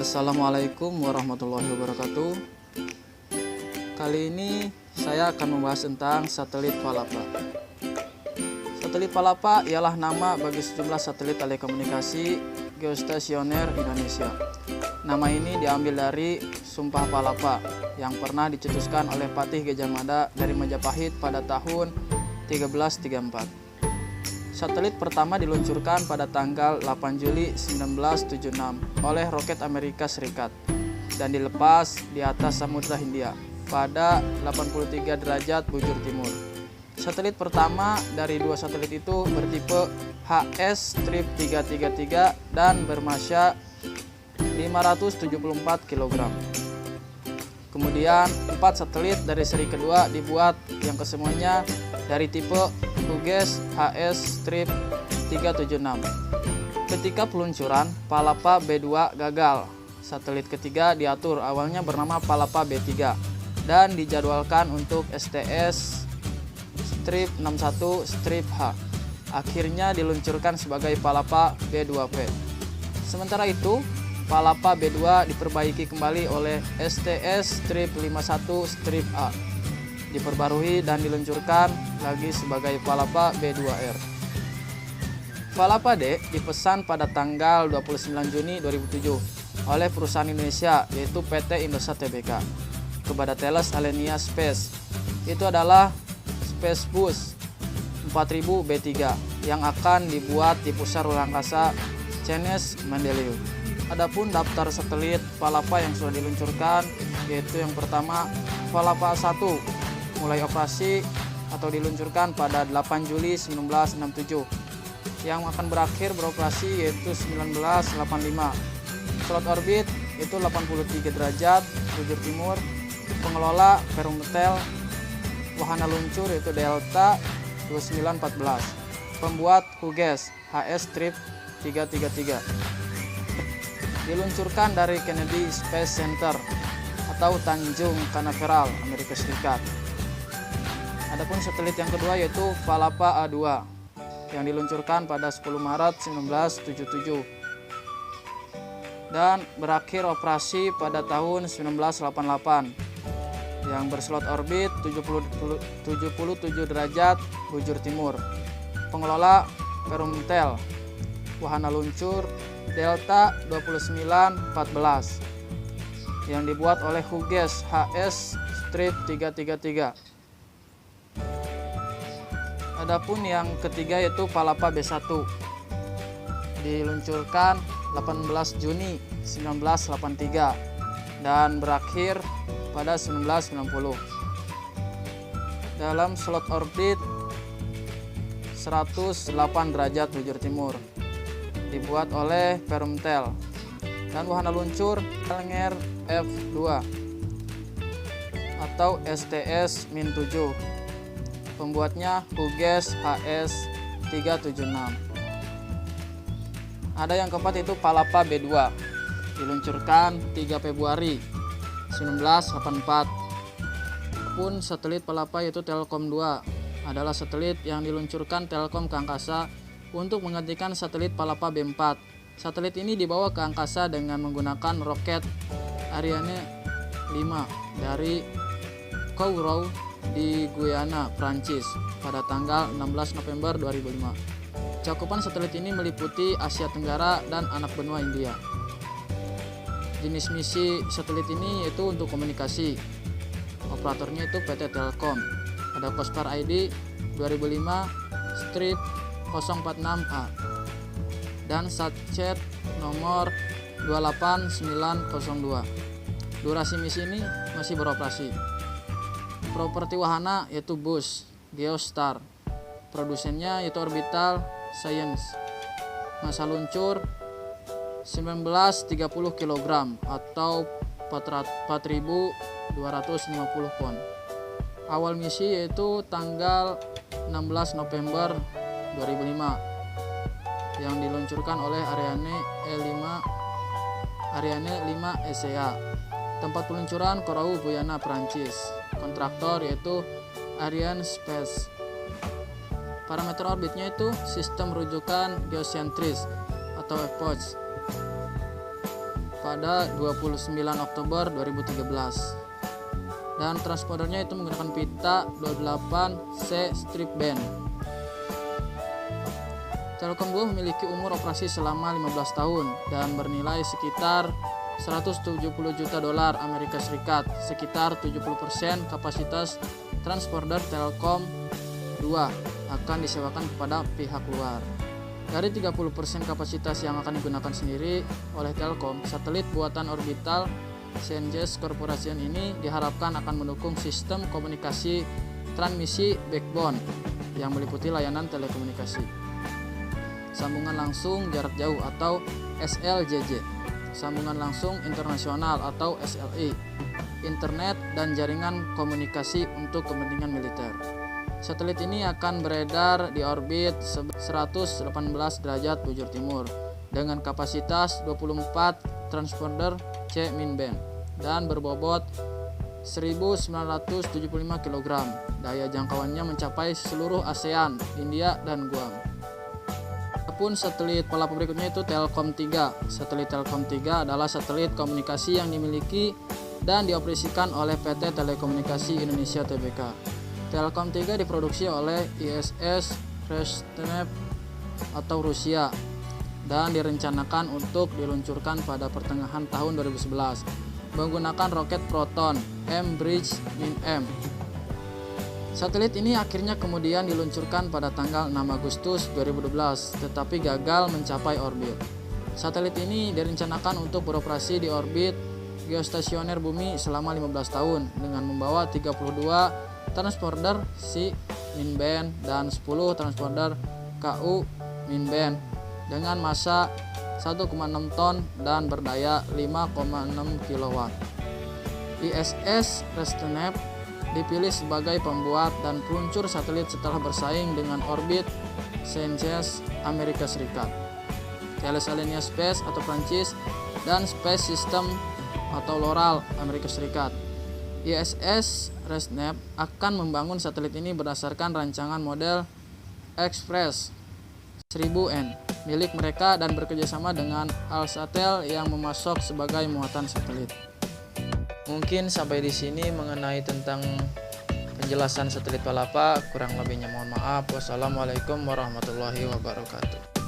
Assalamualaikum warahmatullahi wabarakatuh. Kali ini saya akan membahas tentang satelit Palapa. Satelit Palapa ialah nama bagi sejumlah satelit telekomunikasi geostasioner Indonesia. Nama ini diambil dari Sumpah Palapa yang pernah dicetuskan oleh Patih Gajah Mada dari Majapahit pada tahun 1334. Satelit pertama diluncurkan pada tanggal 8 Juli 1976 oleh roket Amerika Serikat dan dilepas di atas Samudra Hindia pada 83 derajat bujur timur. Satelit pertama dari dua satelit itu bertipe HS-333 dan bermassa 574 kg. Kemudian 4 satelit dari seri kedua dibuat yang kesemuanya dari tipe Hughes HS-376. Ketika peluncuran, Palapa B2 gagal. Satelit ketiga diatur awalnya bernama Palapa B3 dan dijadwalkan untuk STS-61-H. Akhirnya diluncurkan sebagai Palapa B2P. Sementara itu, Palapa B2 diperbaiki kembali oleh STS-51-A, diperbarui dan diluncurkan lagi sebagai Palapa B2R. Palapa D dipesan pada tanggal 29 Juni 2007 oleh perusahaan Indonesia yaitu PT Indosat Tbk kepada Thales Alenia Space. Itu adalah Space Bus 4000 B3 yang akan dibuat di pusat ruang angkasa Chinese Mendeleev. Adapun daftar satelit Palapa yang sudah diluncurkan yaitu yang pertama Palapa 1 mulai operasi atau diluncurkan pada 8 Juli 1967 yang akan berakhir beroperasi yaitu 1985. Slot orbit itu 83 derajat bujur timur. Pengelola Perumtel. Wahana luncur yaitu Delta 2914. Pembuat Hughes HS-333. Diluncurkan dari Kennedy Space Center atau Tanjung Canaveral, Amerika Serikat. Adapun satelit yang kedua yaitu Palapa A2 yang diluncurkan pada 10 Maret 1977 dan berakhir operasi pada tahun 1988 yang berslot orbit 77 derajat bujur timur. Pengelola Perumtel. Wahana luncur Delta 2914 yang dibuat oleh Hughes HS-333. Adapun yang ketiga yaitu Palapa B1 diluncurkan 18 Juni 1983 dan berakhir pada 1990 dalam slot orbit 108 derajat bujur timur, dibuat oleh Perumtel, dan wahana luncur Challenger F2 atau STS-7. Pembuatnya Hughes HS-376. Ada yang keempat itu Palapa B2 diluncurkan 3 Februari 1984. Pun satelit Palapa yaitu Telkom 2 adalah satelit yang diluncurkan Telkom ke angkasa untuk menggantikan satelit Palapa B4. Satelit ini dibawa ke angkasa dengan menggunakan roket Ariane 5 dari Kourou di Guyana, Prancis pada tanggal 16 November 2005. Cakupan satelit ini meliputi Asia Tenggara dan anak benua India. Jenis misi satelit ini yaitu untuk komunikasi. Operatornya itu PT Telkom. Ada Kospar ID 2005-046A dan Satchet nomor 28902. Durasi misi ini masih beroperasi. Properti wahana yaitu bus Geostar. Produsennya yaitu Orbital Science. Massa luncur 1930 kg atau 4.250 pon. Awal misi yaitu tanggal 16 November 2005 yang diluncurkan oleh Ariane 5 SEA. Tempat peluncuran Kourou, Guyana, Prancis. Kontraktor yaitu Ariane Space. Parameter orbitnya itu sistem rujukan geosentris atau approach. pada 29 Oktober 2013. Dan transpondernya itu menggunakan pita 28C strip band. Telkom 2 memiliki umur operasi selama 15 tahun dan bernilai sekitar 170 juta dolar Amerika Serikat, sekitar 70% kapasitas transponder Telkom 2 akan disewakan kepada pihak luar. Dari 30% kapasitas yang akan digunakan sendiri oleh Telkom, satelit buatan Orbital Sciences Corporation ini diharapkan akan mendukung sistem komunikasi transmisi backbone yang meliputi layanan telekomunikasi, sambungan langsung jarak jauh atau SLJJ, sambungan langsung internasional atau SLI, internet dan jaringan komunikasi untuk kepentingan militer. Satelit ini akan beredar di orbit 118 derajat bujur timur dengan kapasitas 24 transponder C-band dan berbobot 1975 kg. Daya jangkauannya mencapai seluruh ASEAN, India, dan Guam. Adapun satelit pelapor berikutnya itu Telkom 3. Satelit Telkom 3 adalah satelit komunikasi yang dimiliki dan dioperasikan oleh PT Telekomunikasi Indonesia Tbk. Telkom 3 diproduksi oleh ISS Rosneft atau Rusia dan direncanakan untuk diluncurkan pada pertengahan tahun 2011 menggunakan roket Proton M-Bridge-M. Satelit ini akhirnya kemudian diluncurkan pada tanggal 6 Agustus 2012 tetapi gagal mencapai orbit. Satelit ini direncanakan untuk beroperasi di orbit geostasioner bumi selama 15 tahun dengan membawa 32 transponder C-band dan 10 transponder KU-band dengan massa 1,6 ton dan berdaya 5,6 kW. ISS Rosneft dipilih sebagai pembuat dan peluncur satelit setelah bersaing dengan Orbit Sciences Amerika Serikat, Thales Alenia Space atau Prancis, dan Space System atau Loral Amerika Serikat. ISS Rosneft akan membangun satelit ini berdasarkan rancangan model Express 1000N milik mereka dan bekerjasama dengan Alcatel yang memasok sebagai muatan satelit. Mungkin sampai di sini mengenai tentang penjelasan satelit Palapa. Kurang lebihnya mohon maaf. Wassalamualaikum warahmatullahi wabarakatuh.